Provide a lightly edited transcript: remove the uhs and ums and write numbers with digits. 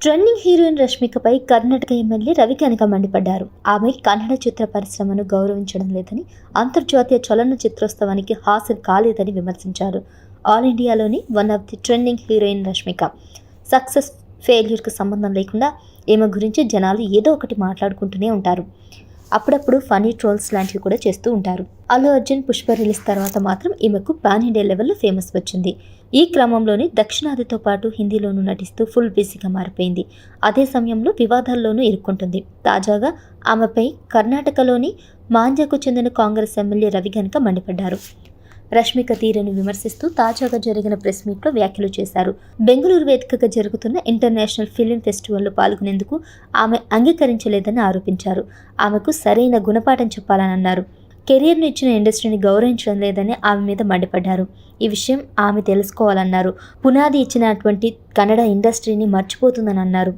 Trending heroine రష్మికపై Karnataka MLA Ravi Kanaka మండిపడ్డారు. ఆమె కన్నడ చిత్ర పరిశ్రమను గౌరవించడం లేదని, అంతర్జాతీయ చలన చిత్రోత్సవానికి హాజరు కాలేదని విమర్శించారు. ఆల్ ఇండియాలోని one of the trending heroine Rashmika. Success ఫెయిల్యూర్కి సంబంధం లేకుండా ఈమె గురించి జనాలు ఏదో ఒకటి మాట్లాడుకుంటూనే ఉంటారు. అప్పుడప్పుడు ఫనీ ట్రోల్స్ లాంటివి కూడా చేస్తూ ఉంటారు. అల్లు అర్జున్ పుష్ప రిలీజ్ తర్వాత మాత్రం ఈమెకు పాన్ ఇండియా లెవెల్లో ఫేమస్ వచ్చింది. ఈ క్రమంలోనే దక్షిణాదితో పాటు హిందీలోనూ నటిస్తూ ఫుల్ బిజీగా మారిపోయింది. అదే సమయంలో వివాదాల్లోనూ ఇరుక్కుంటుంది. తాజాగా ఆమెపై కర్ణాటకలోని మాండ్యకు చెందిన కాంగ్రెస్ ఎమ్మెల్యే రవి కనక మండిపడ్డారు. రష్మిక తీరును విమర్శిస్తూ తాజాగా జరిగిన ప్రెస్ మీట్లో వ్యాఖ్యలు చేశారు. బెంగళూరు వేదికగా జరుగుతున్న ఇంటర్నేషనల్ ఫిల్మ్ ఫెస్టివల్లో పాల్గొనేందుకు ఆమె అంగీకరించలేదని ఆరోపించారు. ఆమెకు సరైన గుణపాఠం చెప్పాలని అన్నారు. కెరీర్ను ఇచ్చిన ఇండస్ట్రీని గౌరవించడం లేదని ఆమె మీద మండిపడ్డారు. ఈ విషయం ఆమె తెలుసుకోవాలన్నారు. పునాది ఇచ్చినటువంటి కన్నడ ఇండస్ట్రీని మర్చిపోతుందని అన్నారు.